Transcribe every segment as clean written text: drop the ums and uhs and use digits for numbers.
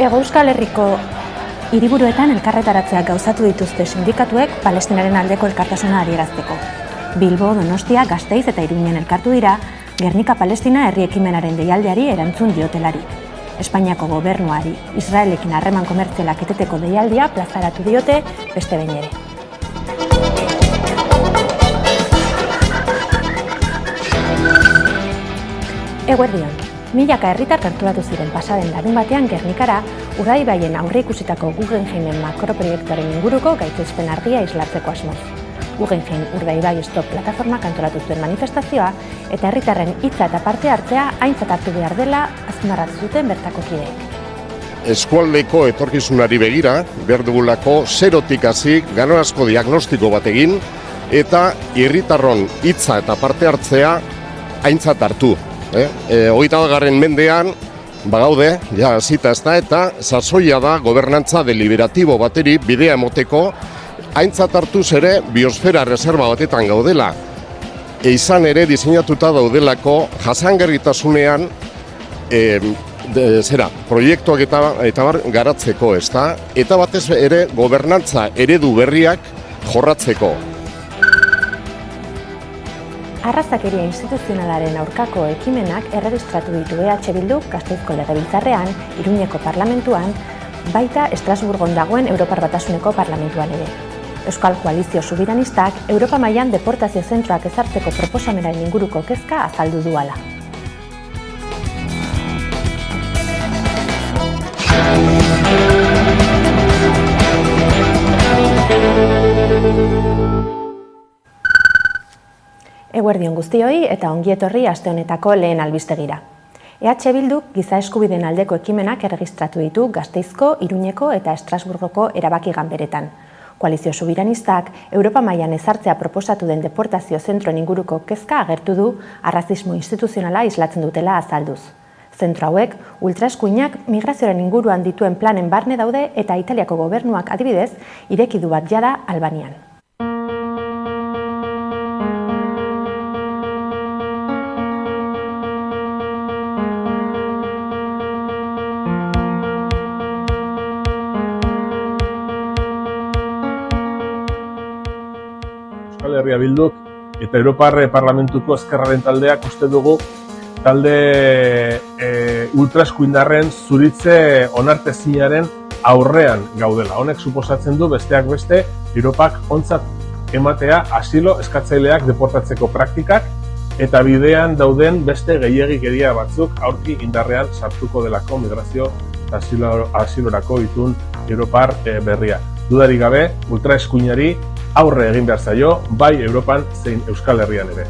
Hego Euskal Herriko hiriburuetan elkarretaratzeak gauzatu dituzte sindikatuek Palestinaren aldeko elkartasuna adierazteko. Bilbo, Donostia, Gasteiz eta Iruinen elkartu dira, Gernika Palestina herri ekimenaren deialdiari erantzun diotelari. Espainiako gobernuari Israelekin harreman komertzialak eteteko deialdia plazaratu diote beste behin ere. Eguerdion, milaka herritar gerturatu ziren pasaden larunbatean Gernikara, Urdaibaien aurreikusitako Guggenheimen makroproiektuaren inguruko gaitzespen argia islatzeko asmoz. Guggenheim Urdaibai Stop plataformak antolatu zuen manifestazioa eta herritarren hitza eta parte hartzea aintzat hartu behar dela azpimarratu zuten bertako kideek. Eskualdeko etorkizunari begira, behar dugulako zerotik hasi ganorazko diagnostiko bat egin eta herritarron hitza eta parte hartzea aintzat hartu. Hogeita garren mendean, bagaude, ja hasita ez da, eta sasoia da gobernantza deliberatibo bateri bidea emoteko, aintzat hartuz ere biosfera reserva batetan gaudela. Izan ere diseinatuta daudelako jasangarritasunean proiektuak eta garatzeko, ez da? Eta batez ere gobernantza eredu berriak jorratzeko. Arrazakeria instituzionalaren aurkako ekimenak erregistratu ditu EH Bilduk Gasteizko Legebiltzarrean, Iruñeko Parlamentuan, baita Estrasburgon dagoen Europar Batasuneko Parlamentuan ere. Euskal Koalizio Subiranistak Europa mailan deportazio zentroak ezartzeko proposamenaren inguruko kezka azaldu duala. Eguerdion guztioi eta ongietorri aste honetako lehen albistegira. EH Bilduk giza eskubideen aldeko ekimenak erregistratu ditu Gasteizko, Iruñeko eta Estrasburgoko erabaki ganberetan. Koalizio Subiranistak Europa mailan ezartzea proposatu den deportazio zentroen inguruko kezka agertu du arrazismo instituzionala islatzen dutela azalduz. Zentro hauek ultraeskuinak migrazioaren inguruan dituen planen barne daude eta Italiako gobernuak adibidez ireki du bat jada Albanian. Euskal Herria Bilduk eta Europar Parlamentuko ezkerraren taldeak uste dugu talde ultraeskuindarren zuritze onartezinaren aurrean gaudela. Honek suposatzen du besteak beste Europak ontzat ematea asilo eskatzaileak deportatzeko praktikak eta bidean dauden beste gehiegikeria batzuk aurki indarrean sartuko delako migrazio eta asilorako itun Europar berria. Dudarik gabe, ultraeskuinari aurre egin behar zaio, bai Europan zein Euskal Herrian ere.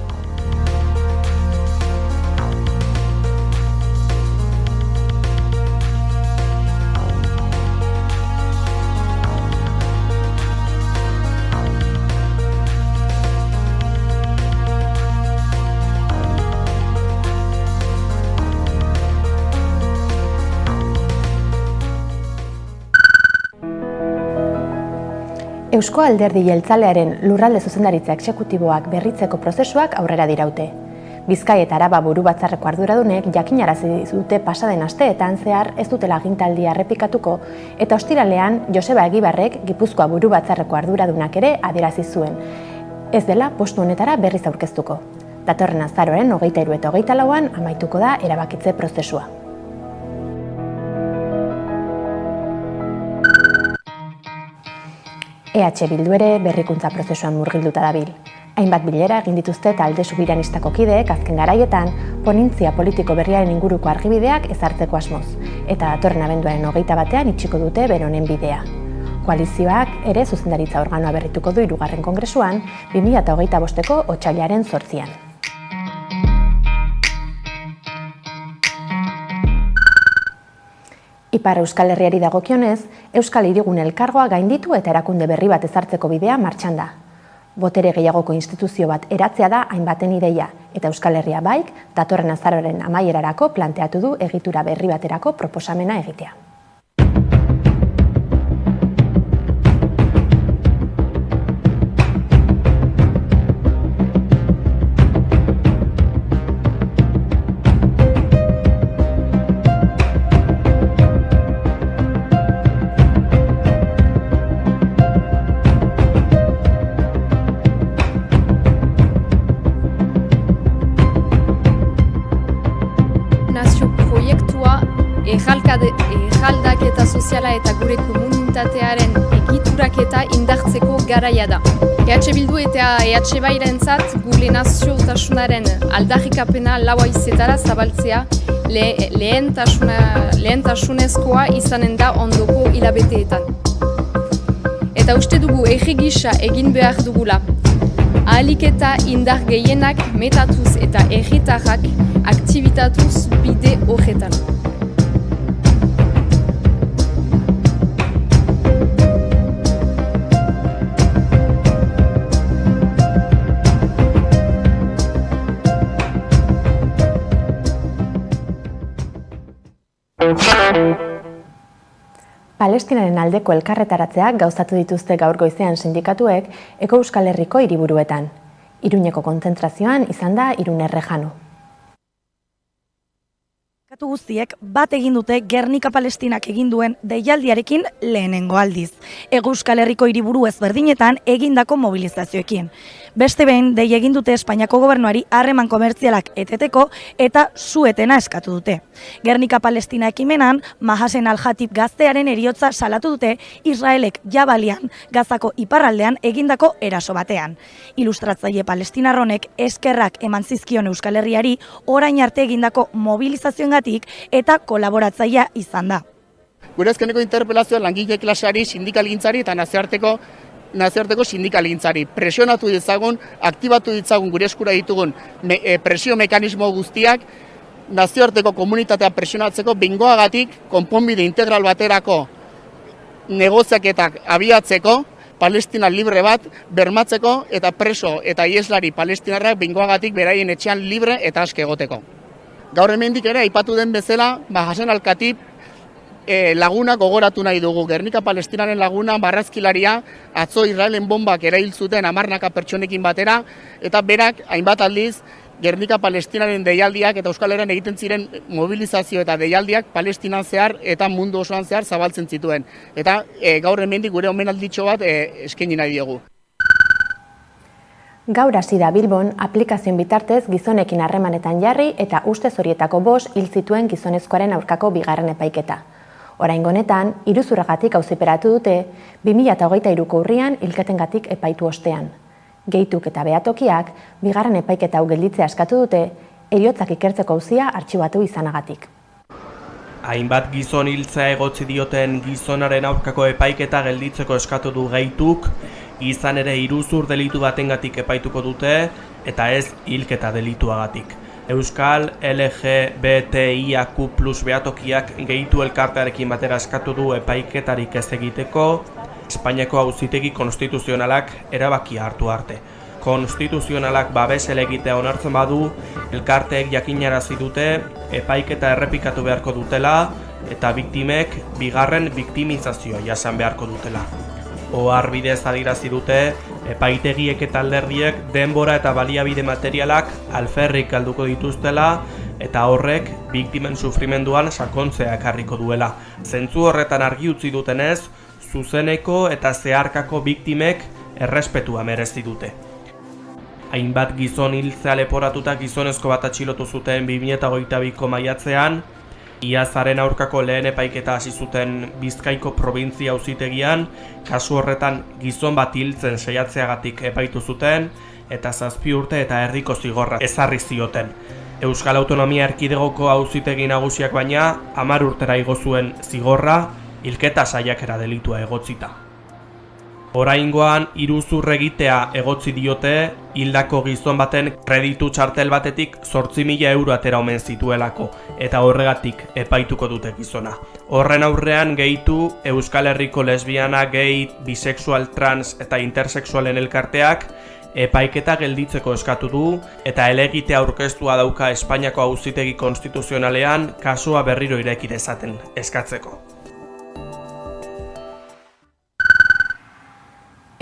Eusko Alderdi Jeltzalearen lurralde zuzendaritza exekutiboak berritzeko prozesuak aurrera diraute. Bizkai eta Araba burubatzarreko arduradunek jakinarazi dute pasaden asteetan zehar ez dutela agintaldia errepikatuko eta ostiralean Joseba Egibarrek Gipuzkoa burubatzarreko arduradunak ere adierazi zuen. Ez dela postu honetara berriz aurkeztuko. Datorren azaroaren 23 eta 24an amaituko da erabakitze prozesua. EH Bildu ere berrikuntza prozesuan murgilduta dabil. Hainbat bilera egin dituzte talde subiranistako kideek azken garaietan ponintzia politiko berriaren inguruko argibideak ezartzeko asmoz, eta datorren abenduaren 21ean itxiko dute beronen bidea. Koalizioak ere zuzendaritza organoa berrituko du 3. kongresuan 2025ko otsailaren 8an. Ipar Euskal Herriari dagokionez, Euskal Hirigune Elkargoa gainditu eta erakunde berri bat ezartzeko bidea martxan da. Botere gehiagoko instituzio bat eratzea da hainbaten ideia, eta Euskal Herria baik datorren azaroaren amaierarako planteatu du egitura berri baterako proposamena egitea. erraldaketa soziala eta gure komunitatearen egituraketa indartzeko garaia da. EH Bildu eta EH Bairentzat gure naziotasunaren aldarrikapena lau haizetara zabaltzea lehentasunezkoa izanen da ondoko hilabeteetan. Eta uste dugu herri gisa egin behar dugula. Ahalik eta indar gehienak metatuz eta herritarrak aktibitatuz bide horretan. Palestinaren aldeko elkarretaratzeak gauzatu dituzte gaur goizean sindikatuek Hego Euskal Herriko hiriburuetan. Iruñeko kontzentrazioan izan da Irun Errejano. Sindikatu guztiek bat egin dute Gernika Palestinak egin duen deialdiarekin lehenengo aldiz. Hego Euskal Herriko hiriburu ezberdinetan egindako mobilizazioekin. Beste behin, dei egin dute Espainiako gobernuari harreman komertzialak eteteko eta su-etena eskatu dute. Gernika Palestina ekimenan, Mahasen Al-Hatib gaztearen heriotza salatu dute Israelek Jabalian, Gazako iparraldean egindako eraso batean. Ilustratzaile palestinarronek eskerrak eman zizkion Euskal Herriari orain arte egindako mobilizazioengatik eta kolaboratzailea izan da. Gure azkeneko interpelazioa langile klaseari, sindikalgintzari eta nazioarteko sindikalgintzari. Presionatu ditzagun, aktibatu ditzagun gure eskura ditugun presio mekanismo guztiak, nazioarteko komunitatea presionatzeko bingoagatik konponbide integral baterako negoziaketak abiatzeko, Palestina libre bat bermatzeko eta preso eta ieslari palestinarrak bingoagatik beraien etxean libre eta aske egoteko. Gaur hemendik ere aipatu den bezala, Mahasen Al-Hatib laguna gogoratu nahi dugu. Gernika Palestinaren laguna marrazkilaria atzo Israelen bombak erail zuten 10 pertsonekin batera eta berak hainbat aldiz Gernika Palestinaren deialdiak eta Euskal Herrian egiten ziren mobilizazio eta deialdiak Palestinan zehar eta mundu osoan zehar zabaltzen zituen. Eta gaur hemendik gure omenalditxo bat eskaini nahi diogu. Gaur hasi da Bilbon aplikazioen bitartez gizonekin harremanetan jarri eta ustez horietako 5 hil zituen gizonezkoaren aurkako bigarren epaiketa. Oraingo honetan, iruzurragatik auziperatu dute 2023ko urrian hilketengatik epaitu ostean. Geituk eta behatokiak bigarren epaiketa hau gelditzea eskatu dute, heriotzak ikertzeko auzia artxibatu izanagatik. Hainbat gizon hiltzea egotzi dioten gizonaren aurkako epaiketa gelditzeko eskatu du Geituk, izan ere iruzur delitu batengatik epaituko dute eta ez hilketa delituagatik. Euskal LGBTIQ+ behatokiak Geitu elkartearekin batera eskatu du epaiketarik ez egiteko, Espainiako Auzitegi Konstituzionalak erabakia hartu arte. Konstituzionalak babes helegitea onartzen badu, elkarteek jakinarazi dute epaiketa errepikatu beharko dutela eta biktimek bigarren biktimizazioa jasan beharko dutela. Ohar bidez adierazi dute, epaitegiek eta alderdiek denbora eta baliabide materialak alferrik galduko dituztela eta horrek biktimen sufrimenduan sakontzea ekarriko duela. Zentzu horretan argi utzi dutenez, zuzeneko eta zeharkako biktimek errespetua merezi dute. Hainbat gizon hiltzea leporatuta gizonezko bat atxilotu zuten 2022ko maiatzean, Iazaren aurkako lehen epaiketa hasi zuten Bizkaiko probintzia auzitegian, kasu horretan gizon bat hiltzen saiatzeagatik epaitu zuten eta 7 urte eta erdiko zigorra ezarri zioten. Euskal Autonomia Erkidegoko auzitegi nagusiak baina 10 urtera igo zuen zigorra, hilketa saiakera delitua egotzita. Oraingoan iruzur egitea egotzi diote hildako gizon baten kreditu txartel batetik 8.000 euro atera omen zituelako eta horregatik epaituko dute gizona. Horren aurrean Geitu, Euskal Herriko lesbiana, gay, bisexual, trans eta intersexualen elkarteak epaiketa gelditzeko eskatu du eta helegitea aurkeztua dauka Espainiako Auzitegi Konstituzionalean kasua berriro ireki dezaten eskatzeko.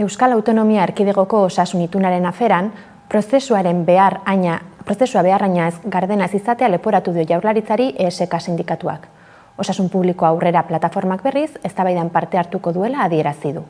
Euskal Autonomia Erkidegoko osasun itunaren aferan, prozesua behar aina ez gardenaz izatea leporatu dio Jaurlaritzari ESK sindikatuak. Osasun publiko aurrera plataformak berriz, eztabaidan parte hartuko duela adierazi du.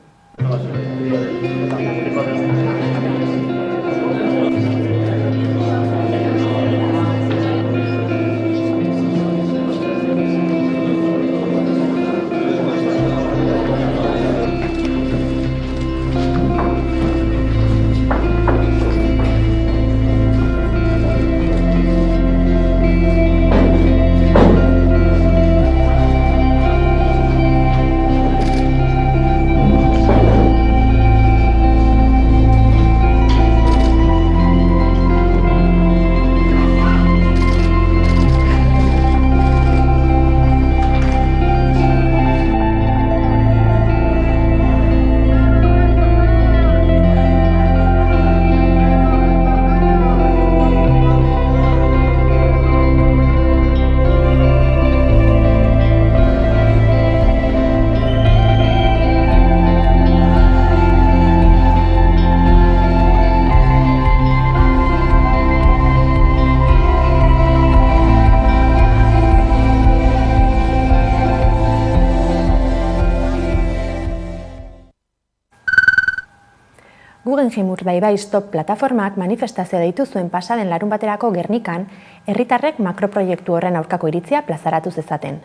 Guggenheim Urdaibai Stop plataformak manifestazio deitu zuen pasaden larunbaterako Gernikan, herritarrek makroproiektu horren aurkako iritzia plazaratu zezaten.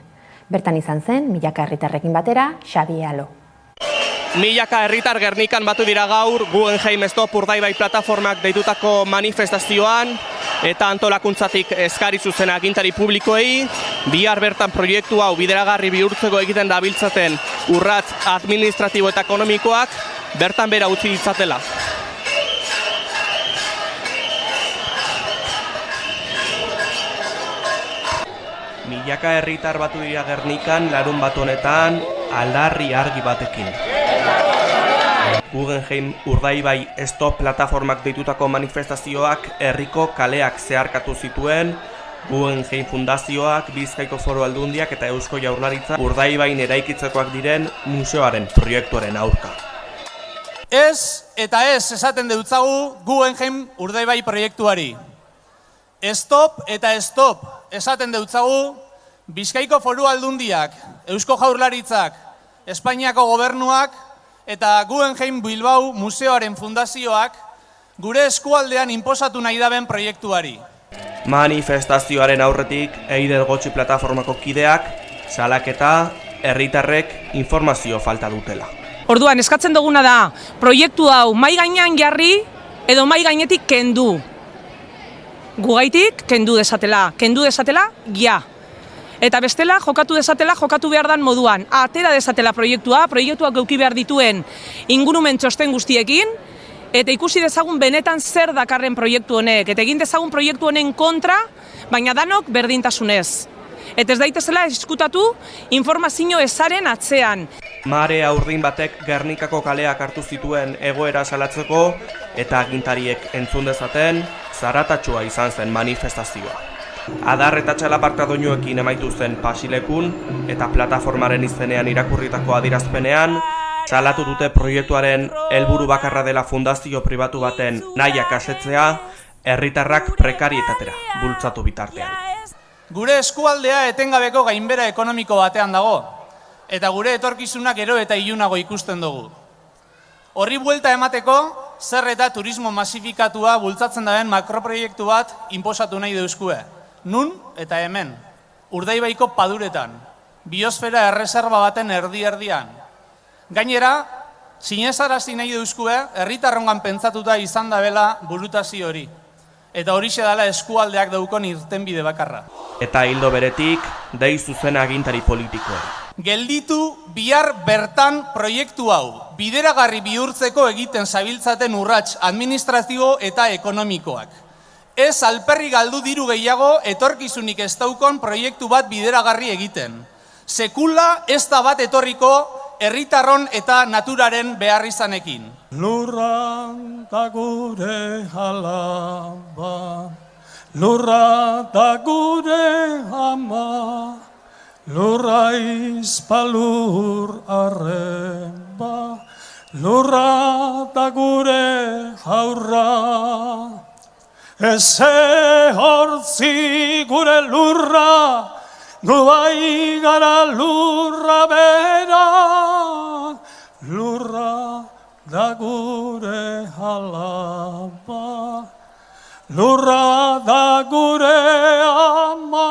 Bertan izan zen, milaka herritarrekin batera, Xabi Alo. Milaka herritar Gernikan batu dira gaur Guggenheim Stop Urdaibai plataformak deitutako manifestazioan eta antolakuntzatik eskari zuzen agintari publikoei bihar bertan proiektu hau bideragarri bihurtzeko egiten dabiltzaten urrats administratibo eta ekonomikoak bertan bera utzi ditzatela. Milaka herritar batu dira Gernikan larunbat honetan aldarri argi batekin. Guggenheim Urdaibai Stop plataformak deitutako manifestazioak herriko kaleak zeharkatu zituen, Guggenheim Fundazioak, Bizkaiko Foru Aldundiak eta Eusko Jaurlaritza Urdaibain eraikitzekoak diren museoaren proiektuaren aurka. Ez eta ez esaten deutzagu Guggenheim Urdaibai proiektuari. Stop eta stop esaten deutzagu Bizkaiko Foru Aldundiak, Eusko Jaurlaritzak, Espainiako gobernuak eta Guggenheim Bilbao Museoaren Fundazioak gure eskualdean inposatu nahi daben proiektuari. Manifestazioaren aurretik Eider Gotxi plataformako kideak salaketa herritarrek informazio falta dutela. Orduan, eskatzen duguna da, proiektu hau mai gainean jarri edo mai gainetik kendu. Gugaitik kendu desatela, ja. Eta bestela, jokatu behar dan moduan. Atera desatela proiektuak eduki behar dituen ingurumen txosten guztiekin, eta ikusi dezagun benetan zer dakarren proiektu honek, eta egin dezagun proiektu honen kontra, baina danok berdintasunez. Eta ez daitezela eskutatu informazio ezaren atzean. Marea urdin batek Gernikako kaleak hartu zituen egoera salatzeko eta agintariek entzun dezaten zaratatxua izan zen manifestazioa. Adar eta txalaparta doinuekin emaitu zen pasilekun eta plataformaren izenean irakurritako adierazpenean salatu dute proiektuaren helburu bakarra dela fundazio pribatu baten nahiak asetzea herritarrak prekarietatera bultzatu bitartean. Gure eskualdea etengabeko gainbera ekonomiko batean dago, eta gure etorkizunak gero eta ilunago ikusten dugu. Horri buelta emateko, zer eta turismo masifikatua bultzatzen daren makroproiektu bat inposatu nahi deuzkue. Nun eta hemen, Urdaibaiko paduretan, biosfera erreserba baten erdi-erdian. Gainera, sinezarazi nahi deuzkue, herritarrongan pentsatuta izan dabela burutazio hori. Eta horixe dela eskualdeak daukon irtenbide bakarra. Eta hildo beretik, dei zuzen agintari politikoa. Gelditu bihar bertan proiektu hau, bideragarri bihurtzeko egiten zabiltzaten urrats administratibo eta ekonomikoak. Ez alperri galdu diru gehiago etorkizunik ez daukon proiektu bat bideragarri egiten. Sekula ez da bat etorriko herritarron eta naturaren beharrizanekin. Lurra da gure alaba, lurra da gure ama, lurra izpalur arreba, lurra da gure haurra. Eze hortzi gure lurra, gu bai gara lurra bera, lurra da gure alaba, lurra da gure ama.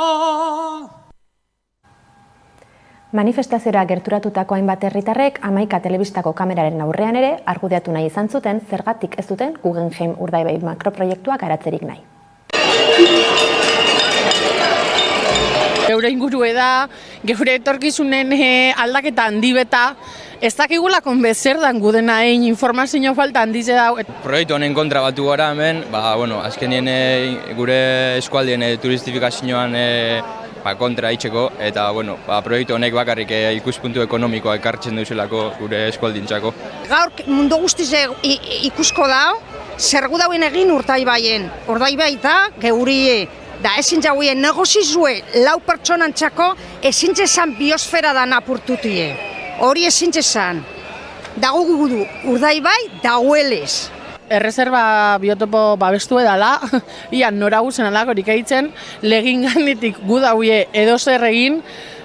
Manifestaziora gerturatutako hainbat herritarrek 11 telebistako kameraren aurrean ere argudiatu nahi izan zuten zergatik ez duten Guggenheim Urdaibai makroproiektuak garatzerik nahi. Geure ingurue da, geure etorkizunen aldaketa handi beta, ez dakigula konbezer dan gudena informazio falta handize da. Proiektu honen kontra batu gara hemen, azkenien gure eskualdien turistifikazioan kontra itxeko, eta proiektu honek bakarrik ikuspuntu ekonomikoa ekartzen duzelako gure eskualdintzako. Gaur mundu guztiz ikusko da, zergu dauen egin Urdaibaien. Urdaibai da, geurie, da ezin jauen negozizue lau pertsonantzako ezin zezan biosfera da apurtutie. Hori ezin zezan. Dago gudu, Urdaibai dagoelez. Erreserba biotopo babestu edala, ian nora guzen alako horik eitzen, legin ganditik gu dauie edo zer egin,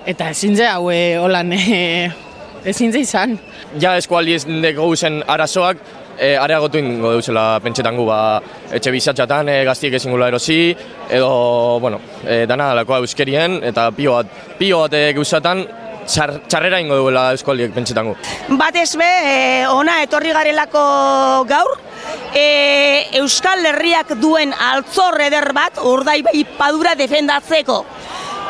eta ezin ze haue holan, ezin ze izan. Ja eskualdi ez deko guzen arazoak, areagotu ingo duzela pentsetangu etxe bizatxatan gaztiek ezin gula erosi, edo, dana dalako euskerien, eta pio bat gauzatan txarrera ingo duela eskualdiek pentsetangu. Batez be, ona etorri garelako gaur, Euskal Herriak duen altzor eder bat Urdaibai padura defendatzeko.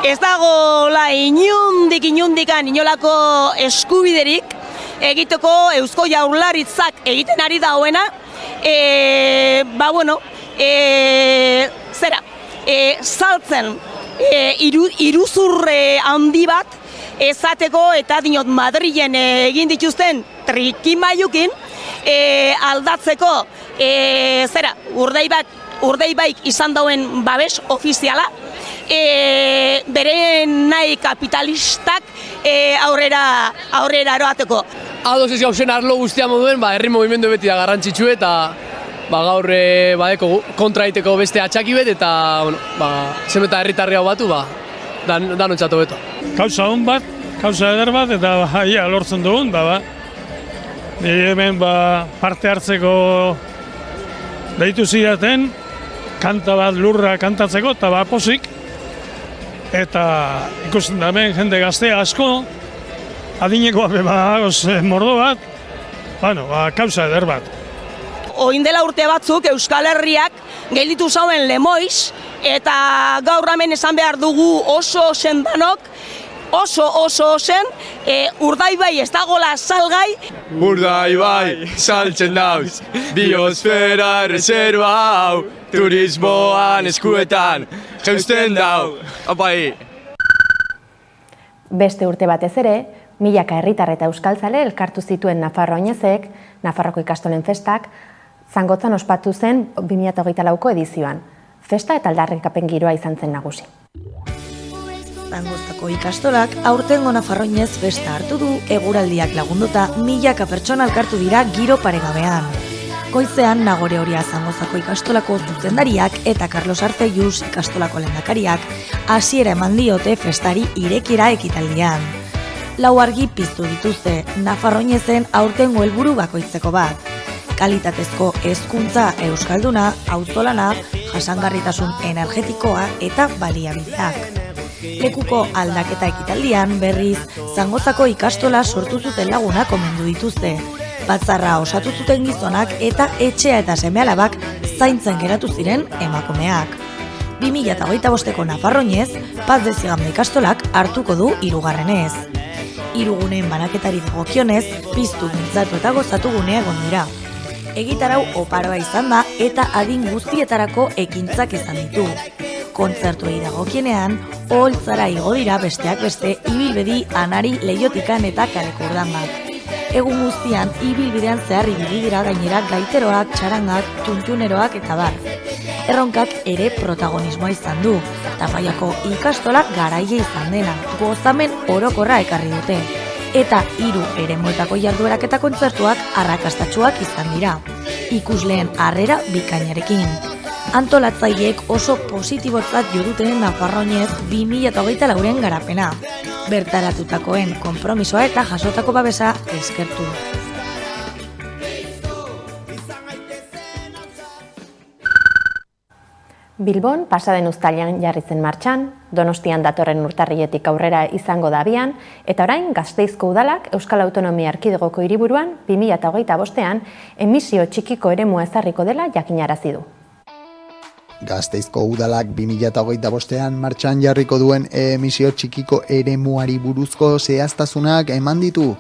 Ez dagoela inundikan inolako eskubiderik egiteko Eusko Jaurlaritzak egiten ari dauena, saltzen iruzurre handi bat ezateko eta dinot Madrilen egin dituzten trikimailukin aldatzeko Urdaibaik izan dauen babes ofiziala, bere nahi kapitalistak aurrera eroateko. Ados ez gauzen arlo guztia moduen, herri movimendu beti da garrantzitsu eta gaur kontra egiteko beste atxaki bet eta zenbeta herritarri hau batu, danontzatu beto. Kauza hon bat, kauza eder bat eta haia lortzen dugun, nire hemen parte hartzeko deitu zidaten, kanta bat lurra kantatzeko eta pozik, eta ikusten da hemen jende gaztea asko, adinekoa mordo bat, kauza eder bat. Oin dela urte batzuk Euskal Herriak gelditu zauen Lemoiz, eta gaur hemen esan behar dugu oso sendanok, oso zen, Urdaibai ez dagoela salgai. Urdaibai saltzen dauz, biosfera reserva hau, turismoan eskuetan, jeusten dau. Opai! Beste urte batez ere, milaka herritar eta euskaltzale elkartu zituen Nafarro Oinezek, Nafarroko ikastolen festak, Zangotzan ospatu zen 2024ko edizioan. Festa eta aldarrikapen giroa izan zen nagusi. Zangoztako ikastolak aurtengo Nafarro Oinez festa hartu du, eguraldiak lagunduta milaka pertsona elkartu dira giro paregabean. Goizean Nagore Oria Zangoztako ikastolako zuzendariak eta Carlos Artellus ikastolako lehendakariak hasiera eman diote festari irekiera ekitaldian. Lau argi piztu dituzte Nafarro Oinezen aurtengo helburu bakoitzeko bat. Kalitatezko hezkuntza euskalduna, auzolana, jasangarritasun energetikoa eta baliabideak. Lekuko aldaketa ekitaldian berriz Zangozako ikastola sortu zuten lagunak omendu dituzte. Batzarra osatu zuten gizonak eta etxea eta seme-alabak zaintzen geratu ziren emakumeak. 2025ko Nafarro Oinez Paz de Zigamde ikastolak hartuko du 3. Hiruguneen banaketari dagokionez, piztu, mintzatu eta gozatu gunea egon dira. Egitarau oparoa izan da eta adin guztietarako ekintzak izan ditu. Kontzertuei dagokienean, oholtzara igo dira besteak beste ibilbedi, anari, leiotikan eta kaleko urdandak. Egun guztian ibilbidean zehar ibili dira gainera gaiteroak, txarangak, txuntxuneroak eta bar. Erronkak ere protagonismoa izan du, Tafallako ikastolak garaile izan dena, gozamen orokorra ekarri dute. Eta 3 eremuetako jarduerak eta kontzertuak arrakastatsuak izan dira. Ikusleen harrera bikainarekin. Antolatzaileek oso positibotzat jo duten Nafarro Oinez 2024 garapena. Bertaratutakoen konpromisoa eta jasotako babesa eskertu. Bilbon pasaden uztailean jarri zen martxan, Donostian datorren urtarriletik aurrera izango da abian, eta orain Gasteizko udalak Euskal Autonomia Erkidegoko hiriburuan 2025ean emisio txikiko eremua ezarriko dela jakinarazi du. Gasteizko udalak 2025ean martxan jarriko duen emisio txikiko eremuari buruzko zehaztasunak eman ditu.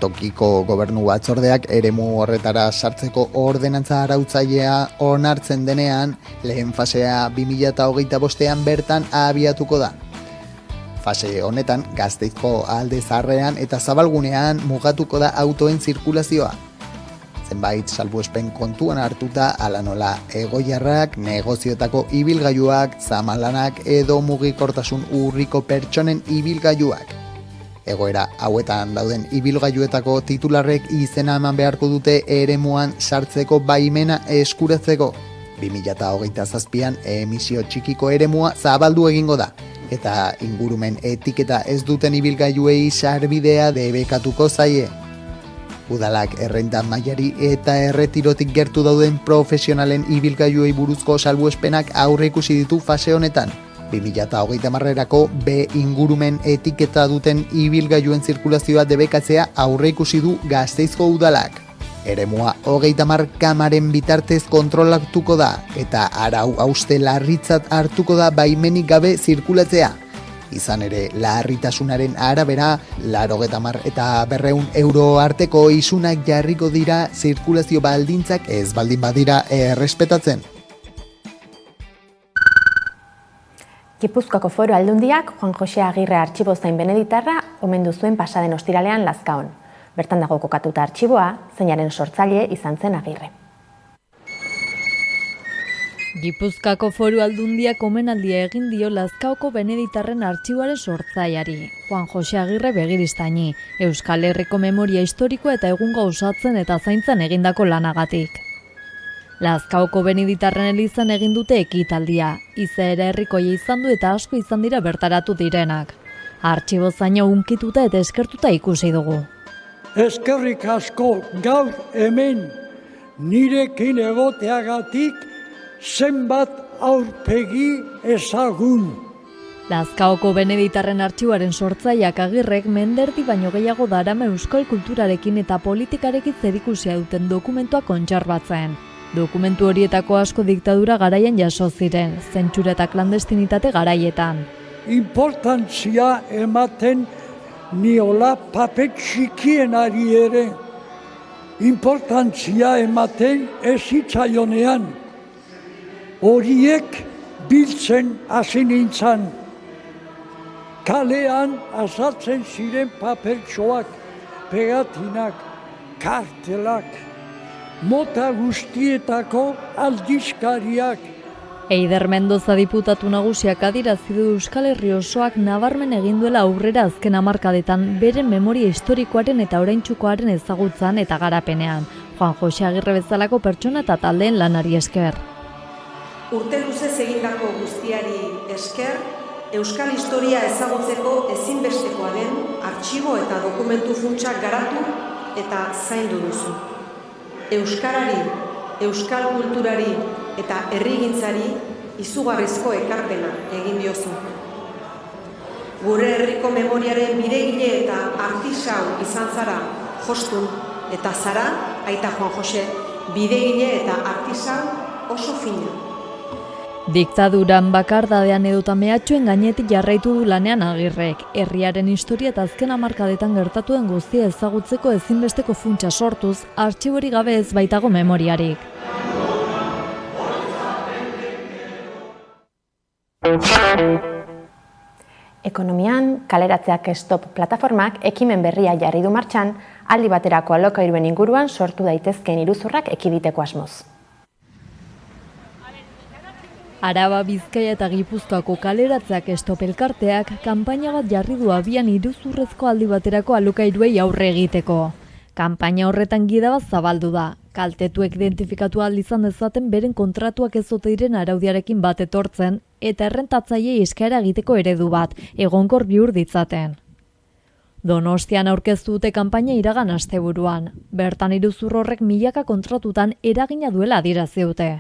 Tokiko gobernu batzordeak eremu horretara sartzeko ordenantza arautzailea onartzen denean, lehen fasea 2025ean bertan abiatuko da. Fase honetan, Gasteizko alde zaharrean eta zabalgunean mugatuko da autoen zirkulazioa. Zenbait salbuespen kontuan hartuta ala nola egoiarrak, negozioetako ibilgailuak, zamalanak edo mugikortasun urriko pertsonen ibilgailuak. Egoera hauetan dauden ibilgailuetako titularrek izena eman beharko dute eremuan sartzeko baimena eskuratzeko. 2027an emisio txikiko eremua zabaldu egingo da, eta ingurumen etiketa ez duten ibilgailuei sarbidea debekatuko zaie. Udalak errenta mailari eta erretirotik gertu dauden profesionalen ibilgailuei buruzko salbuespenak aurreikusi ditu fase honetan. 2030erako B ingurumen etiketa duten ibilgailuen zirkulazioa debekatzea aurreikusi du Gasteizko udalak. Eremua 30 kamaren bitartez kontrolatuko da eta arau hauste larritzat hartuko da baimenik gabe zirkulatzea. Izan ere, larritasunaren arabera, 80 eta 200 euro arteko isunak jarriko dira zirkulazio baldintzak ez baldin badira errespetatzen. Gipuzkoako Foru Aldundiak Juan Jose Agirre artxibozain beneditarra omendu zuen pasaden ostiralean Lazkaon. Bertan dago kokatuta artxiboa, zeinaren sortzaile izan zen Agirre. Gipuzkoako Foru Aldundiak omenaldia egin dio Lazkaoko beneditarren artxiboaren sortzaileari, Juan Jose Agirre Begiristaini, Euskal Herriko memoria historikoa eta egun gauzatzen eta zaintzen egindako lanagatik. Lazkaoko beneditarren elizan egin dute ekitaldia, izaera herrikoia izan du eta asko izan dira bertaratu direnak. Artxibo zaino unkituta eta eskertuta ikusi dugu. Eskerrik asko gaur hemen nirekin egoteagatik zenbat aurpegi ezagun. Lazkaoko beneditarren artxiboaren sortzaileak Agirrek menderdi baino gehiago darama euskal kulturarekin eta politikarekin zerikusia duten dokumentua kontserbatzen. Dokumentu horietako asko diktadura garaian jaso ziren, zentsura eta klandestinitate garaietan. Importantzia ematen niola paper txikienari ere. Importantzia ematen ez hitzaionean. Horiek biltzen hasi nintzan. Kalean azaltzen ziren papertxoak, pegatinak, kartelak, mota guztietako aldizkariak. Eider Mendoza diputatu nagusiak adierazi du Euskal Herri osoak nabarmen egin duela aurrera azken hamarkadetan beren memoria historikoaren eta oraintsukoaren ezagutzan eta garapenean. Juan Jose Agirre bezalako pertsona eta taldeen lanari esker. Urte luzez egindako guztiari esker, Euskal historia ezagutzeko ezinbestekoa den artxibo eta dokumentu funtsak garatu eta zaindu duzu. Euskarari, euskal kulturari eta herrigintzari izugarrizko ekarpena egin diozu. Gure herriko memoriaren bidegile eta artisau izan zara jostun eta zara, aita Juan Jose, bidegile eta artisau oso fina. Diktaduran bakardadean edota mehatxuen gainetik jarraitu du lanean Agirrek, herriaren historia eta azken hamarkadetan gertatuen guztia ezagutzeko ezinbesteko funtsa sortuz, artxibori gabe ez baitago memoriarik. Ekonomian, kaleratzeak stop plataformak ekimen berria jarri du martxan, aldi baterako alokairuen inguruan sortu daitezkeen iruzurrak ekiditeko asmoz. Araba, Bizkaia eta Gipuzkoako kaleratzeak stop elkarteak kanpaina bat jarri du abian iruzurrezko aldi baterako alokairuei aurre egiteko. Kanpaina horretan gida bat zabaldu da. Kaltetuek identifikatu ahal izan dezaten beren kontratuak ez ote diren araudiarekin bat etortzen eta errentatzaileei eskaera egiteko eredu bat, egonkor bihur ditzaten. Donostian aurkeztu dute kanpaina iragan asteburuan. Bertan iruzur horrek milaka kontratutan eragina duela adierazi dute.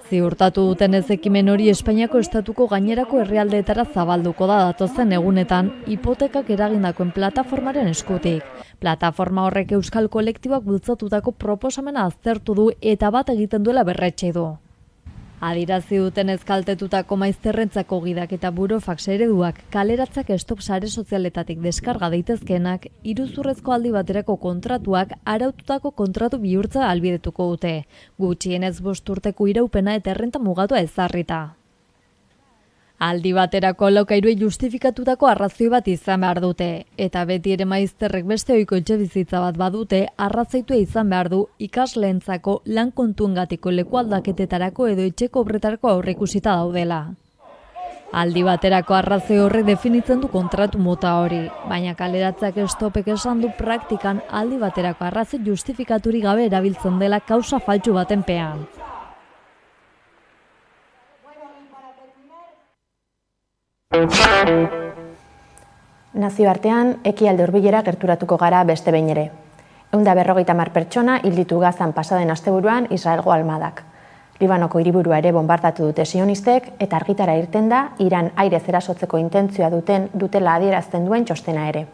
Ziurtatu duten ez ekimen hori Espainiako estatuko gainerako herrialdeetara zabalduko da datozen egunetan hipotekak eragindakoen plataformaren eskutik. Plataforma horrek euskal kolektiboak bultzatutako proposamena aztertu du eta bat egiten duela berretsi du. Adierazi duten kaltetutako maizterrentzako gidak eta burofax ereduak kaleratzak stop sare sozialetatik deskarga daitezkeenak iruzurrezko aldi baterako kontratuak araututako kontratu bihurtza ahalbidetuko dute, gutxienez 5 urteko iraupena eta errenta mugatua ezarrita. Aldi baterako alokairuei justifikatutako arrazoi bat izan behar dute, eta beti ere maizterrek beste ohiko etxebizitza bat badute, arrazoitua izan behar du ikasleentzako lan kontuengatiko lekualdaketetarako edo etxeko obretarako aurreikusita daudela. Aldi baterako arrazoi horrek definitzen du kontratu mota hori, baina kaleratzeak stopek esan du praktikan aldi baterako arrazoi justifikaturik gabe erabiltzen dela kausa faltsu baten pean. Nazioartean, ekialde hurbilera gerturatuko gara beste behin ere. 150 pertsona hil ditu Gazan pasaden asteburuan Israelgo almadak. Libanoko hiriburua ere bombardatu dute sionistek eta argitara irten da Iran airez erasotzeko intentzioa dutela adierazten duen txostena ere.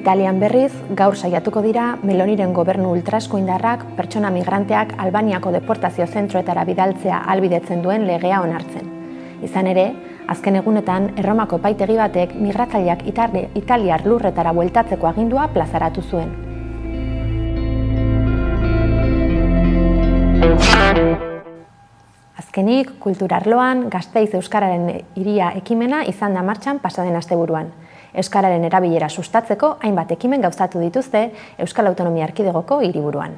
Italian berriz, gaur saiatuko dira Meloniren gobernu ultraeskuindarrak pertsona migranteak Albaniako deportazio zentroetara bidaltzea ahalbidetzen duen legea onartzen. Izan ere, azken egunetan Erromako epaitegi batek migratzaileak italiar lurretara bueltatzeko agindua plazaratu zuen. Azkenik, kulturarloan Gasteiz Euskararen Hiria ekimena izan da martxan pasaden asteburuan. Euskararen erabilera sustatzeko hainbat ekimen gauzatu dituzte Euskal Autonomia Erkidegoko hiriburuan.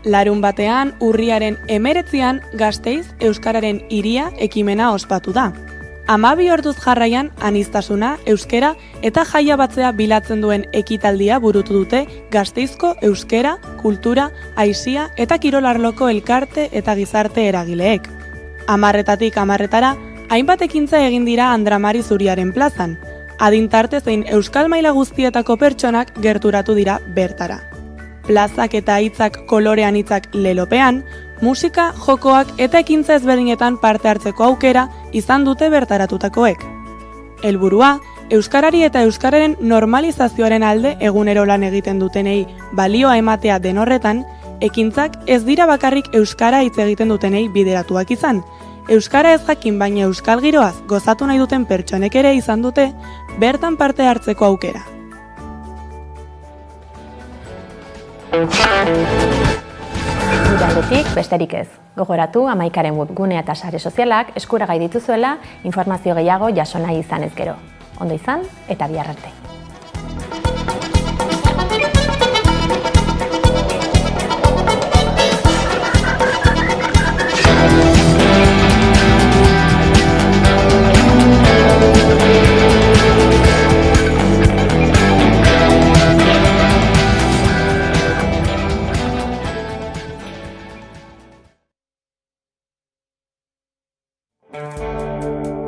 Larun batean, urriaren 19an Gasteiz Euskararen Hiria ekimena ospatu da. 12 orduz jarraian aniztasuna, euskera eta jaia batzea bilatzen duen ekitaldia burutu dute Gasteizko euskera, kultura, aisia eta kirolarloko elkarte eta gizarte eragileek. 10-etatik 10-etara, hainbat ekintza egin dira Andramari Zuriaren plazan, adintarte zein euskal maila guztietako pertsonak gerturatu dira bertara. Plazak eta hitzak kolorean hitzak lelopean, musika, jokoak eta ekintza ezberdinetan parte hartzeko aukera izan dute bertaratutakoek. Helburua, euskarari eta euskararen normalizazioaren alde egunero lan egiten dutenei balioa ematea den horretan, ekintzak ez dira bakarrik euskara hitz egiten dutenei bideratuak izan. Euskara ez jakin baina euskal giroaz gozatu nahi duten pertsonek ere izan dute bertan parte hartzeko aukera. Gure aldetik besterik ez. Gogoratu 11aren webgunea eta sare sozialak eskuragai dituzuela informazio gehiago jaso nahi izan ez gero. Ondo izan eta bihar arte. Thank you.